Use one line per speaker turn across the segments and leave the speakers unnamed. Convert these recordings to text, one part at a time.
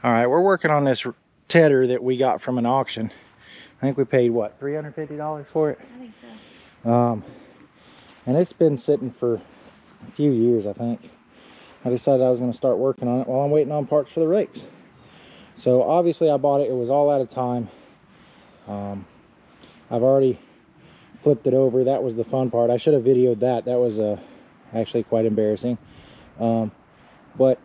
All right, we're working on this tedder that we got from an auction. I think we paid, what, $350 for it?
I think so.
And it's been sitting for a few years, I think. I decided I was going to start working on it while I'm waiting on parts for the rakes. So obviously I bought it. It was all out of time. I've already flipped it over. That was the fun part. I should have videoed that. That was actually quite embarrassing. But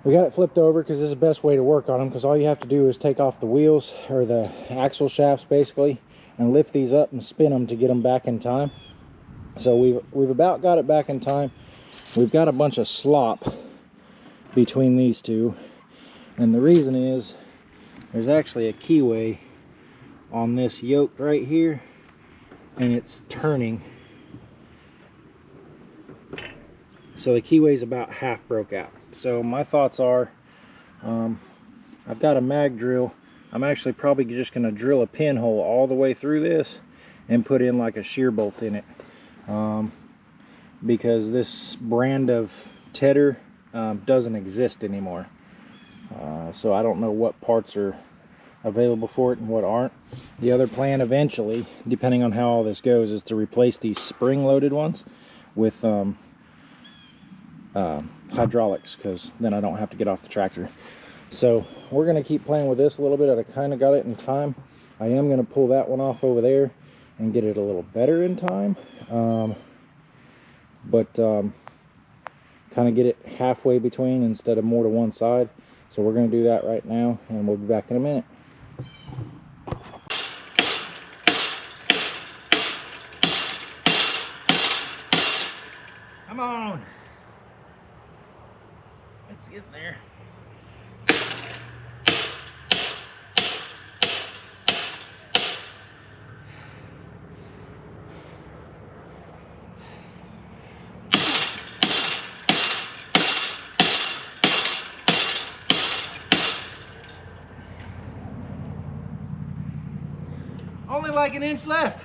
we got it flipped over because this is the best way to work on them, because all you have to do is take off the wheels, or the axle shafts basically, and lift these up and spin them to get them back in time. So we've about got it back in time. We've got a bunch of slop between these two, and the reason is there's actually a keyway on this yoke right here, and it's turning. So the keyway's about half broke out. So my thoughts are, I've got a mag drill. I'm actually probably just going to drill a pinhole all the way through this and put in like a shear bolt in it, because this brand of tedder doesn't exist anymore. So I don't know what parts are available for it and what aren't. The other plan eventually, depending on how all this goes, is to replace these spring-loaded ones with hydraulics, because then I don't have to get off the tractor. So we're going to keep playing with this a little bit. I kind of got it in time. I am going to pull that one off over there and get it a little better in time, but kind of get it halfway between instead of more to one side. So we're going to do that right now, and we'll be back in a minute. Come on, let's get there. Only like an inch left.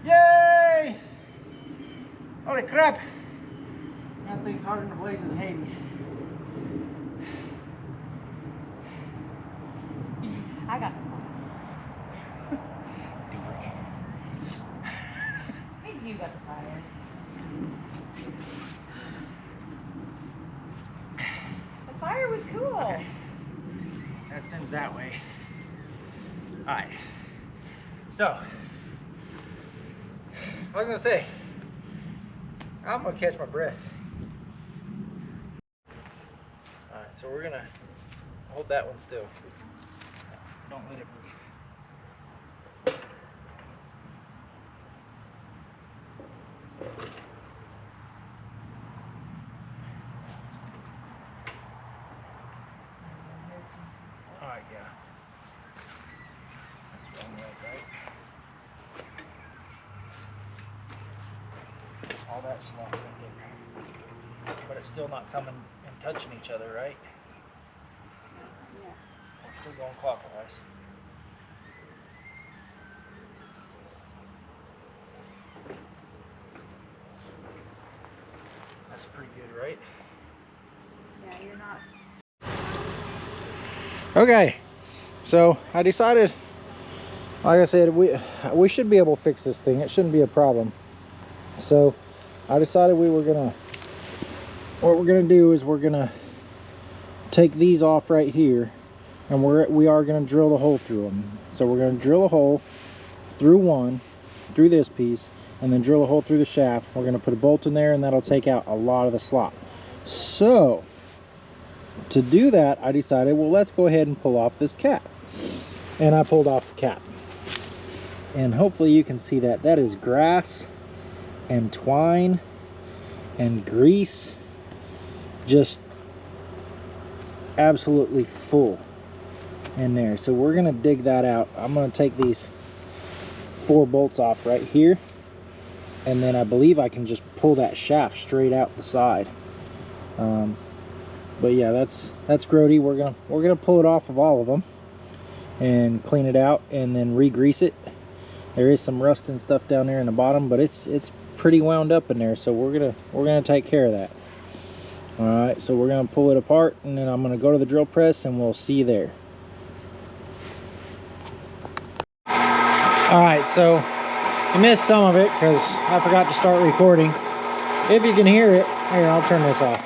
Yay! Holy crap! That thing's harder than the blazes of Hades.
I got it. Means you got the fire. The fire was cool.
Okay. That spins that way. Alright. So, I was gonna say, I'm gonna catch my breath. Alright, so we're gonna hold that one still. Don't let it move. Alright, yeah. That's one way, right? All that slop right there. But it's still not coming and touching each other, right?
Yeah.
We're still going clockwise. That's pretty good, right?
Yeah, you're not.
Okay, so I decided, like I said, we should be able to fix this thing. It shouldn't be a problem. So I decided what we're gonna do is we're gonna take these off right here, and we are gonna drill the hole through them. So we're gonna drill a hole through this piece, and then drill a hole through the shaft. We're gonna put a bolt in there, and that'll take out a lot of the slop. So to do that, I decided, well, let's go ahead and pull off this cap. And I pulled off the cap, and hopefully you can see that is grass and twine and grease, just absolutely full in there. So we're gonna dig that out. I'm gonna take these 4 bolts off right here, and then I believe I can just pull that shaft straight out the side. But yeah, that's grody. We're gonna pull it off of all of them and clean it out and then re-grease it. There is some rust and stuff down there in the bottom, but it's pretty wound up in there, so we're gonna take care of that. All right, so we're gonna pull it apart, and then I'm gonna go to the drill press, and we'll see you there. All right, so you missed some of it because I forgot to start recording. If you can hear it, here, I'll turn this off.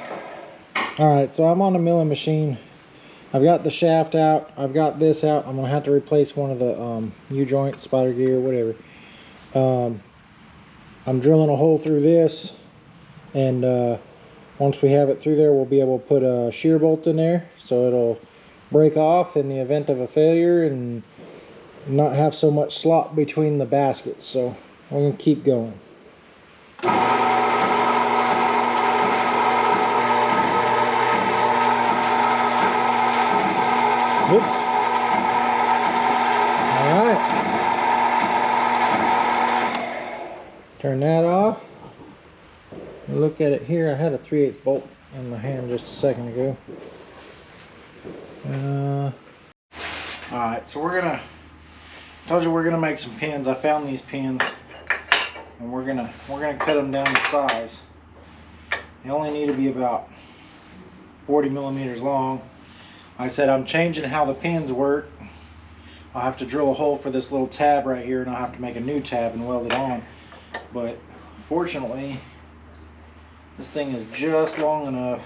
All right, so I'm on the milling machine. I've got the shaft out. I've got this out. I'm gonna have to replace one of the U-joints, spider gear, whatever. I'm drilling a hole through this, and once we have it through there, we'll be able to put a shear bolt in there so it'll break off in the event of a failure and not have so much slop between the baskets. So we're gonna keep going. Whoops. All right. Turn that off. Look at it here. I had a 3/8 bolt in my hand just a second ago. All right, so I told you we're gonna make some pins. I found these pins, and we're gonna cut them down to size. They only need to be about 40 millimeters long. Like I said, I'm changing how the pins work. I'll have to drill a hole for this little tab right here, and I'll have to make a new tab and weld it on. But fortunately, this thing is just long enough.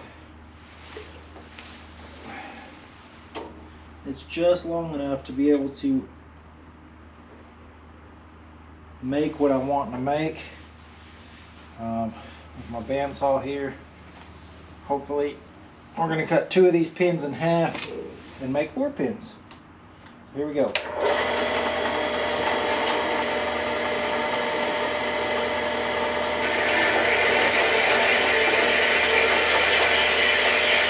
It's just long enough to be able to make what I want to make. With my bandsaw here, hopefully we're going to cut 2 of these pins in half and make 4 pins. Here we go.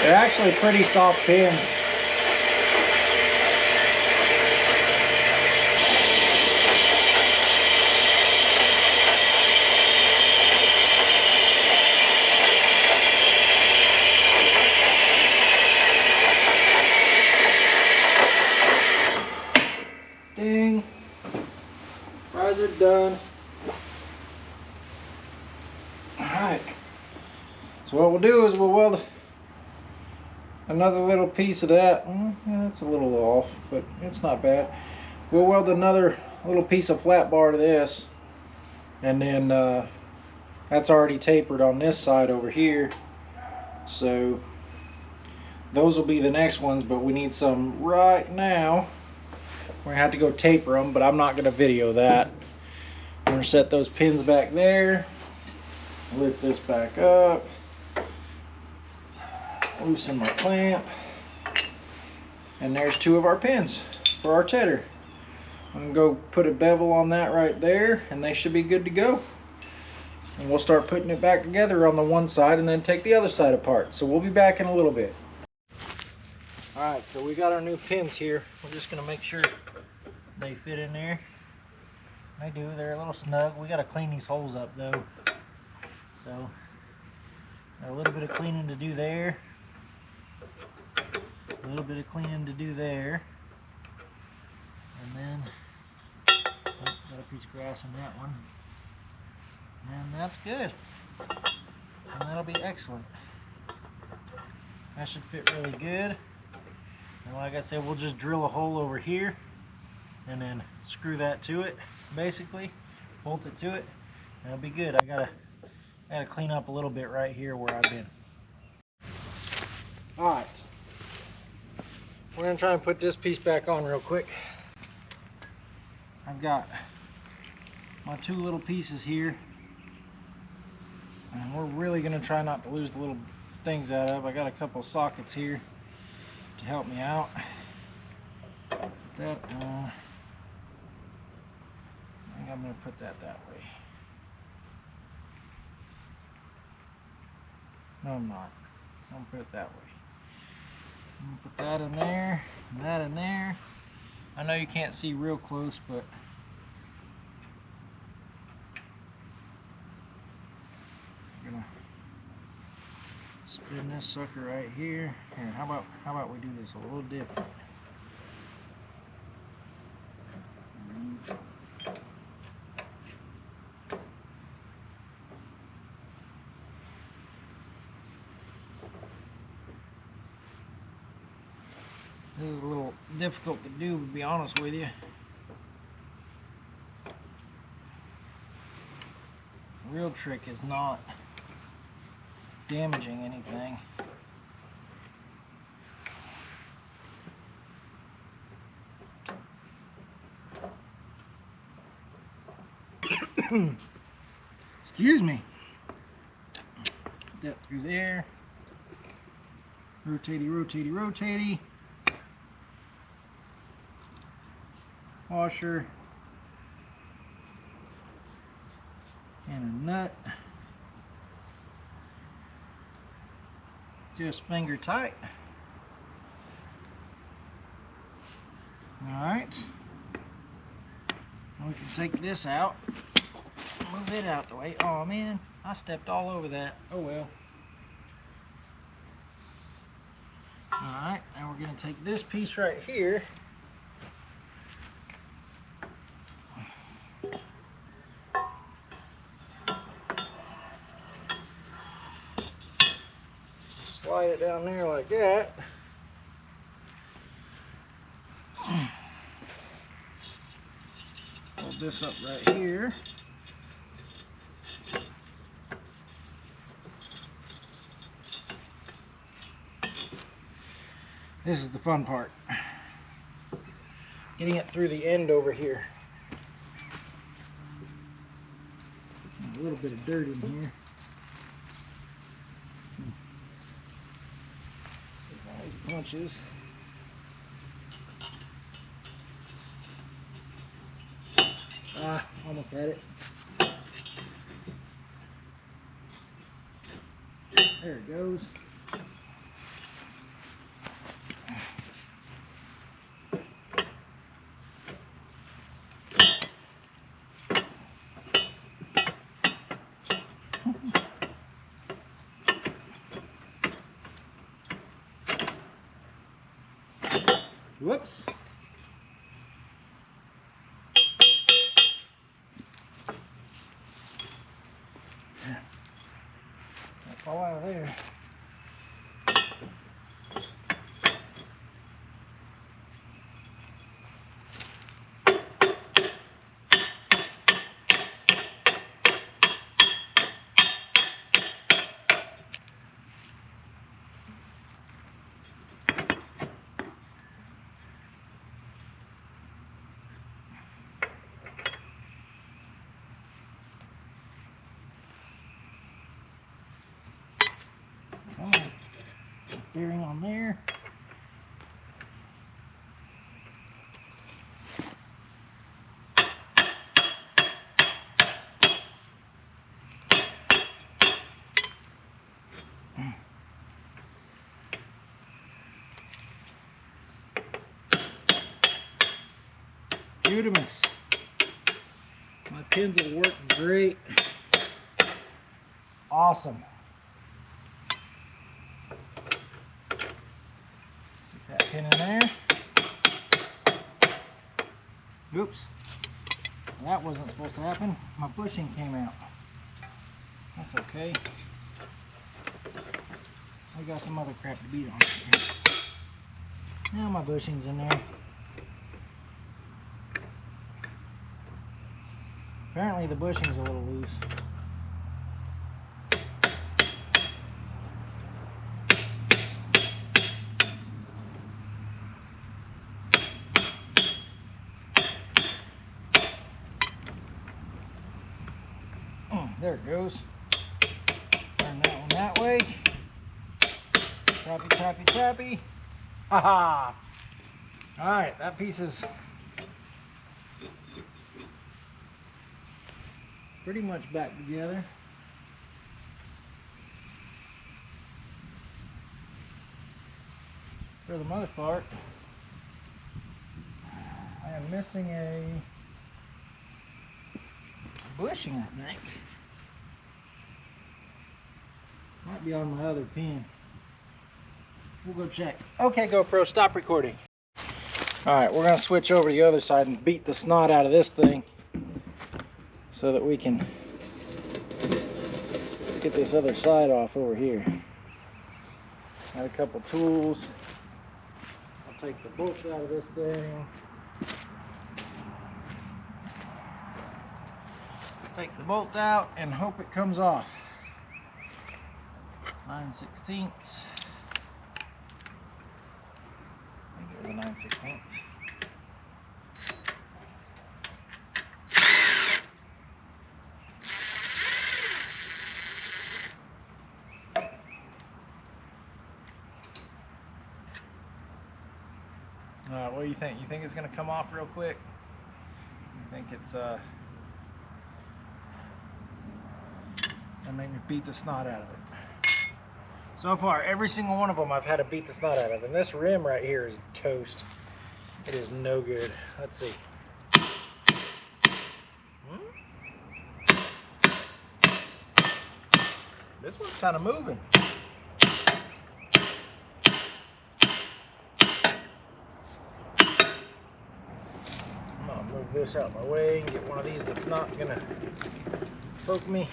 They're actually pretty soft pins. Ding. Fries are done. Alright. So what we'll do is we'll weld another little piece of that. Yeah, it's a little off, but it's not bad. We'll weld another little piece of flat bar to this, and then that's already tapered on this side over here, so those will be the next ones, but we need some right now. We're gonna have to go taper them, but I'm not gonna video that. I'm gonna set those pins back there, lift this back up, loosen my clamp, and there's 2 of our pins for our tedder. I'm gonna go put a bevel on that right there, and they should be good to go. And we'll start putting it back together on the one side and then take the other side apart. So we'll be back in a little bit. Alright, so we got our new pins here. We're just gonna make sure they fit in there. They do, they're a little snug. We gotta clean these holes up though. So a little bit of cleaning to do there. A little bit of cleaning to do there. And then, oh, got a piece of grass in that one. And that's good. And that'll be excellent. That should fit really good. And like I said, we'll just drill a hole over here and then screw that to it, basically. Bolt it to it, and it'll be good. I gotta clean up a little bit right here where I've been. Alright. We're gonna try and put this piece back on real quick. I've got my 2 little pieces here, and we're really gonna try not to lose the little things out of. I got a couple sockets here to help me out. Put that on. I think I'm gonna put that way. No, I'm not. I'm gonna put it that way. I'm gonna put that in there, and that in there. I know you can't see real close, but I'm gonna Then this sucker right here. Here, how about we do this a little different? This is a little difficult to do, to be honest with you. The real trick is not damaging anything. Excuse me. Put that through there. Rotatey, rotatey, rotatey. Washer. And a nut. Just finger tight. Alright. We can take this out. Move it out the way. Oh man, I stepped all over that. Oh well. Alright, now we're going to take this piece right here. Slide it down there like that. Hold this up right here. This is the fun part. Getting it through the end over here. A little bit of dirt in here. These punches. Almost had it. There it goes. Whoops. Can't fall out of there. Come on. Bearing on there. Beautiful. My pins will work great. Awesome. Stick that pin in there. Oops. That wasn't supposed to happen. My bushing came out. That's okay. I got some other crap to beat on. Now my bushing's in there. Apparently the bushing's a little loose. There it goes. Turn that one that way. Tappy, tappy, tappy. Haha! Alright, that piece is pretty much back together. For the most part, I am missing a bushing, I think. Might be on my other pin. We'll go check. Okay, GoPro, stop recording. All right, we're gonna switch over to the other side and beat the snot out of this thing so that we can get this other side off over here. Got a couple tools. I'll take the bolts out of this thing. Take the bolt out and hope it comes off. 9/16. I think it was a 9/16. What do you think? You think it's gonna come off real quick? You think it's gonna make me beat the snot out of it? So far, every single one of them I've had to beat the snot out of, and this rim right here is toast. It is no good. Let's see. This one's kind of moving. Move this out my way and get one of these that's not gonna poke me.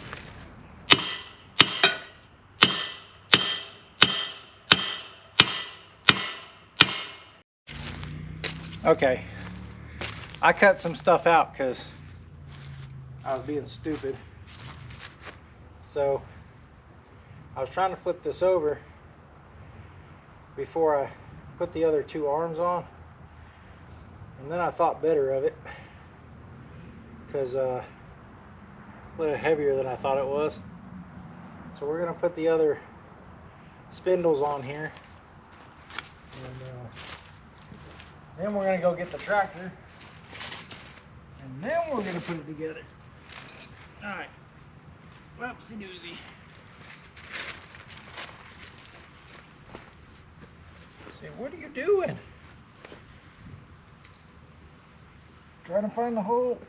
Okay, I cut some stuff out because I was being stupid. So I was trying to flip this over before I put the other two arms on. And then I thought better of it because a little heavier than I thought it was. So we're going to put the other spindles on here. And then we're going to go get the tractor. And then we're going to put it together. Alright. Whoopsie doozy. Say, what are you doing? Trying to find the hole.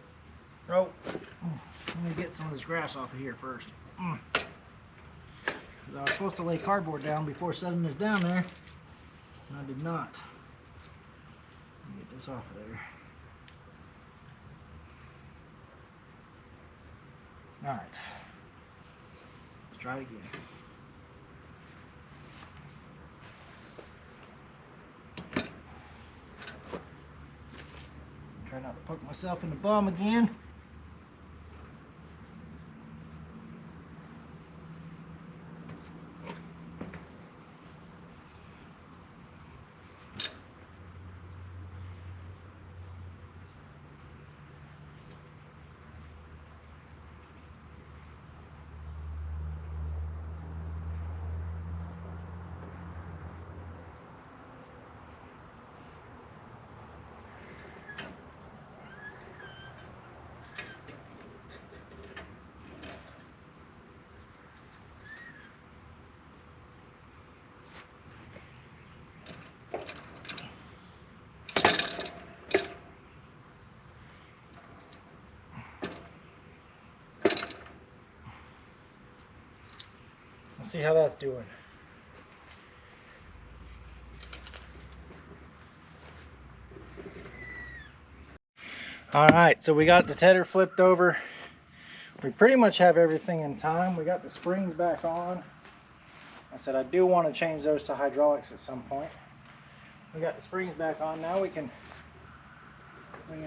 Oh, let me get some of this grass off of here first. Because I was supposed to lay cardboard down before setting this down there, and I did not. Let me get this off of there. All right, let's try it again. Try not to poke myself in the bum again. Let's see how that's doing. All right, so we got the tether flipped over. We pretty much have everything in time. We got the springs back on. I said I do want to change those to hydraulics at some point. We got the springs back on. Now we can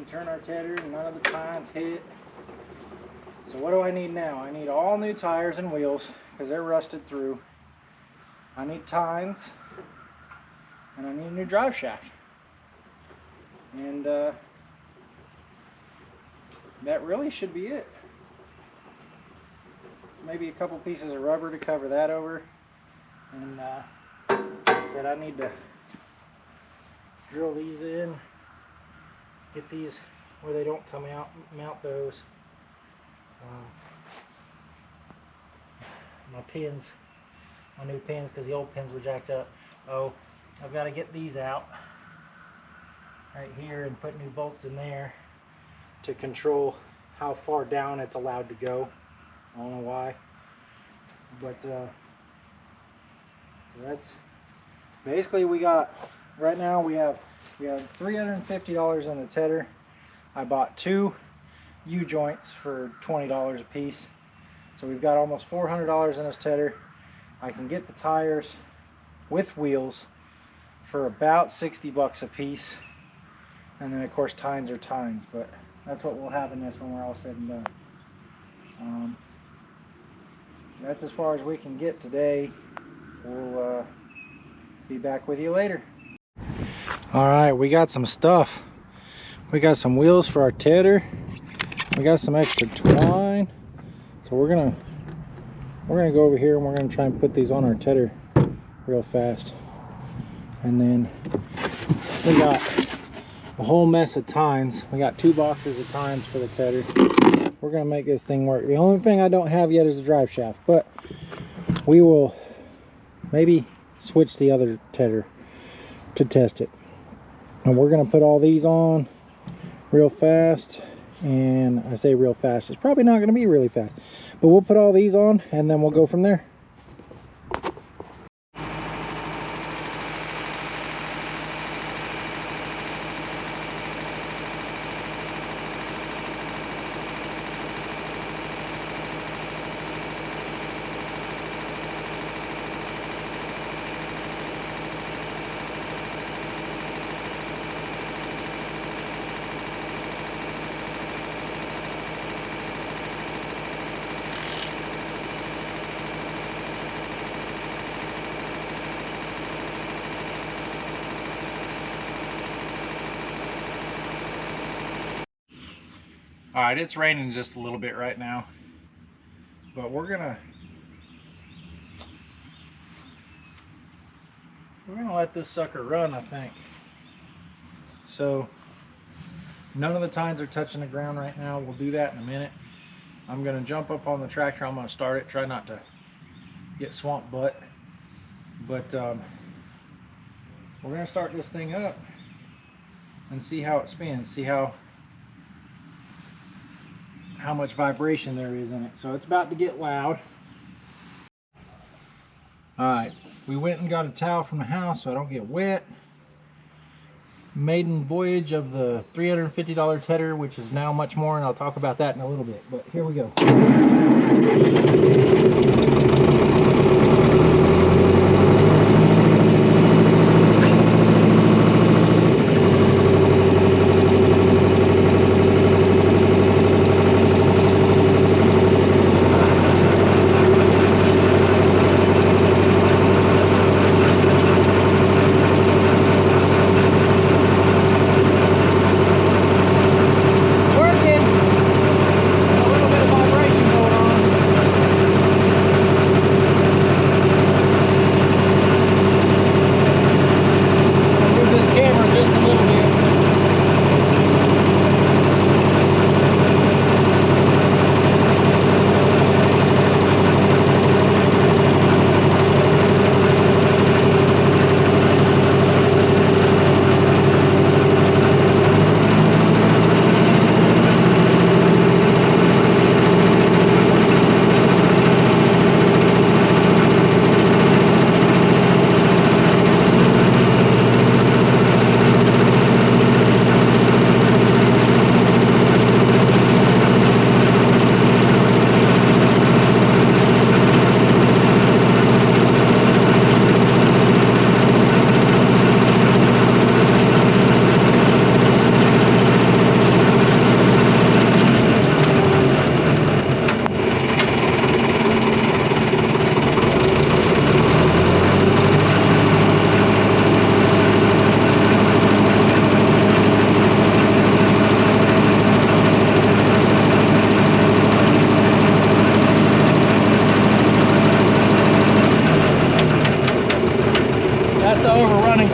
turn our tether and none of the tines hit. So what do I need now? I need all new tires and wheels because they're rusted through. I need tines and I need a new drive shaft. And that really should be it. Maybe a couple pieces of rubber to cover that over. And like I said, I need to drill these in, get these where they don't come out, mount those. My pins, my new pins, because the old pins were jacked up. Oh, I've got to get these out right here and put new bolts in there to control how far down it's allowed to go. I don't know why, but that's basically we got, right now we have $350 in the tedder. I bought 2 U-joints for $20 a piece. So we've got almost $400 in this tedder. I can get the tires with wheels for about 60 bucks a piece. And then of course tines are tines, but that's what we'll have in this when we're all said and done. That's as far as we can get today. We'll be back with you later. All right, we got some stuff. We got some wheels for our tedder. We got some extra twine. So we're gonna go over here and we're gonna try and put these on our tedder real fast. And then we got a whole mess of tines. We got 2 boxes of tines for the tedder. We're gonna make this thing work. The only thing I don't have yet is the drive shaft, but we will maybe switch the other tedder to test it. And we're gonna put all these on real fast. And I say real fast, it's probably not gonna be really fast, but we'll put all these on and then we'll go from there. All right, it's raining just a little bit right now, but we're gonna let this sucker run, I think. So none of the tines are touching the ground right now. We'll do that in a minute. I'm gonna jump up on the tractor. I'm gonna start it. Try not to get swamp butt, but we're gonna start this thing up and see how it spins. See how much vibration there is in it. So it's about to get loud. All right, we went and got a towel from the house so I don't get wet. Maiden voyage of the $350 tedder, which is now much more, and I'll talk about that in a little bit, but here we go.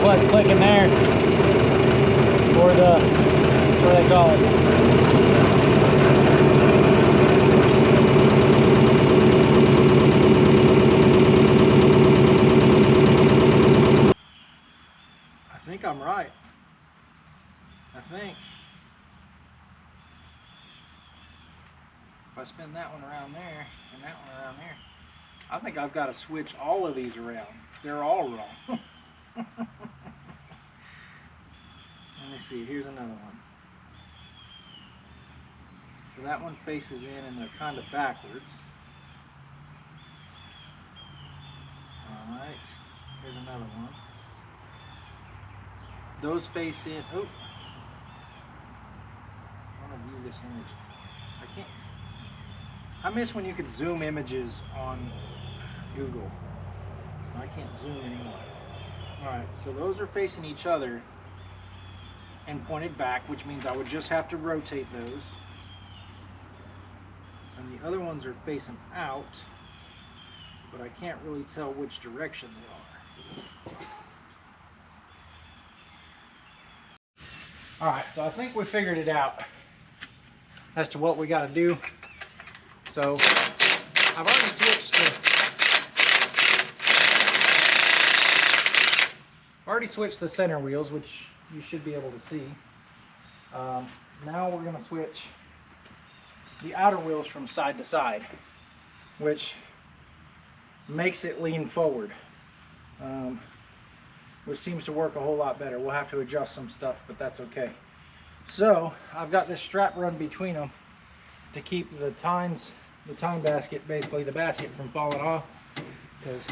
clutch clicking there, or the, what do they call it? I think I'm right. I think. If I spin that one around there and that one around there, I think I've got to switch all of these around. They're all wrong. Let me see, here's another one. So that one faces in and they're kind of backwards. Alright, here's another one. Those face in, oh, I want to view this image. I can't, I miss when you could zoom images on Google. I can't zoom anymore. Alright, so those are facing each other and pointed back, which means I would just have to rotate those. And the other ones are facing out, but I can't really tell which direction they are. Alright, so I think we figured it out as to what we got to do. So I've already switched the center wheels, which you should be able to see. Now we're going to switch the outer wheels from side to side, which makes it lean forward, which seems to work a whole lot better. We'll have to adjust some stuff, but that's okay. So I've got this strap run between them to keep the tine basket, basically the basket, from falling off, because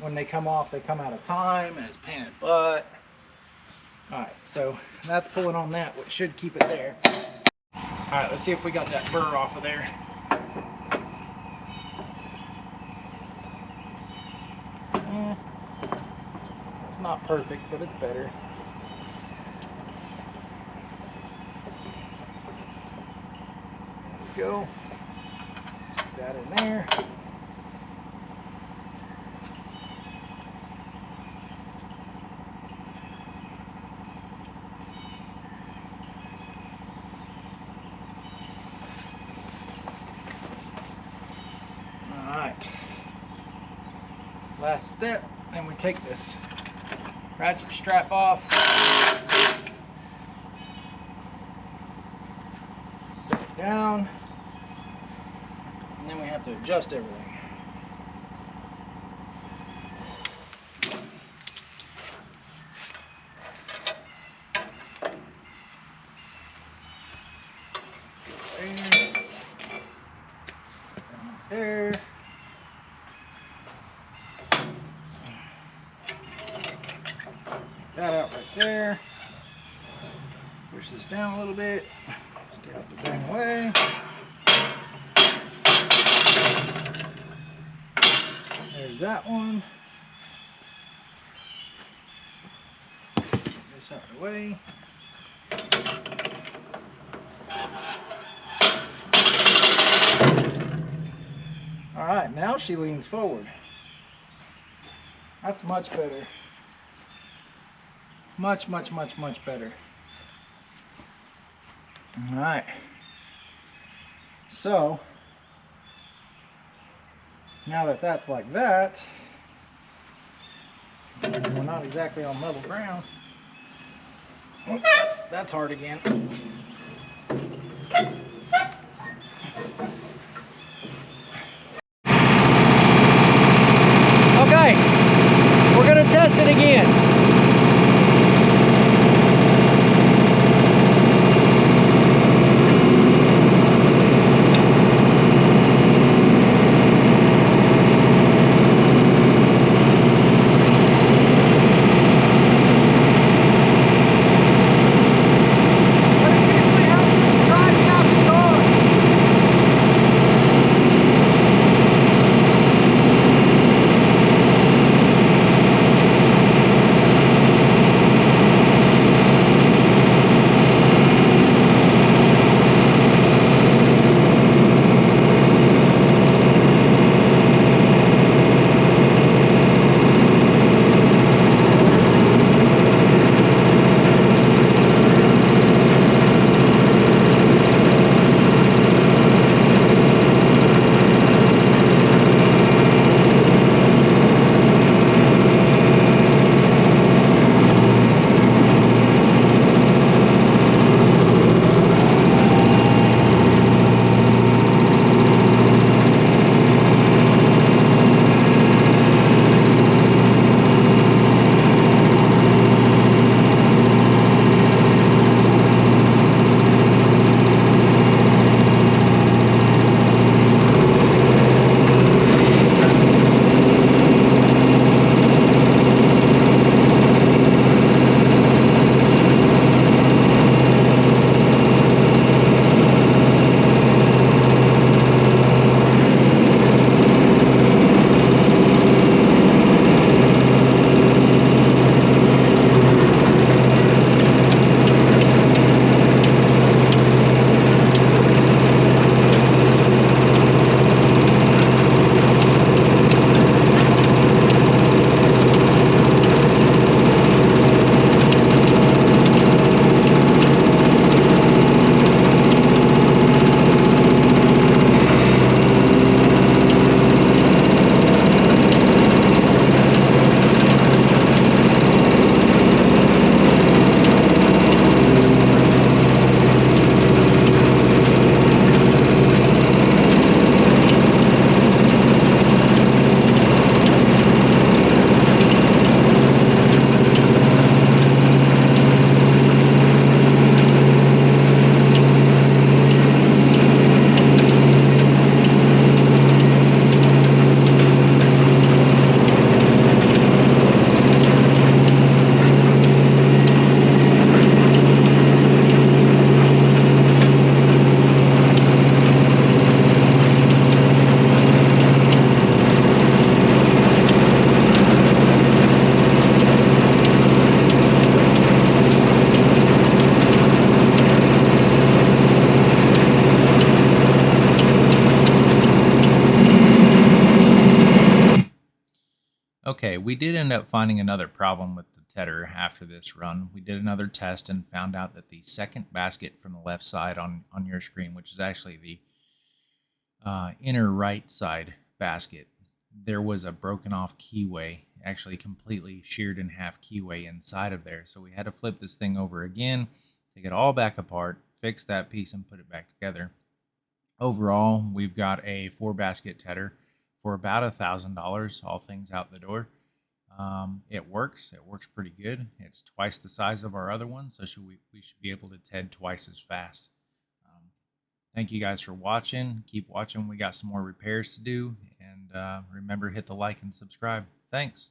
when they come off, they come out of time and it's a pain in the butt. Alright, so that's pulling on that, which should keep it there. Alright, let's see if we got that burr off of there. It's not perfect, but it's better. There we go. Stick that in there. Last step, then we take this ratchet strap off, set it down, and then we have to adjust everything. There. That out right there. Push this down a little bit. Stay out the bang away. There's that one. This out of the way. Alright, now she leans forward. That's much better. Much better. Alright. So, now that that's like that, we're not exactly on level ground. Oh, that's hard again. Okay, we're going to test it again.
Okay, we did end up finding another problem with the tedder after this run. We did another test and found out that the second basket from the left side on your screen, which is actually the inner right side basket, there was a broken off keyway, actually completely sheared in half keyway inside of there. So we had to flip this thing over again, take it all back apart, fix that piece, and put it back together. Overall, we've got a 4-basket tedder for about $1,000, all things out the door. It works. It works pretty good. It's twice the size of our other one, so we should be able to TED twice as fast. Thank you guys for watching. Keep watching. We got some more repairs to do. And remember, hit the like and subscribe. Thanks.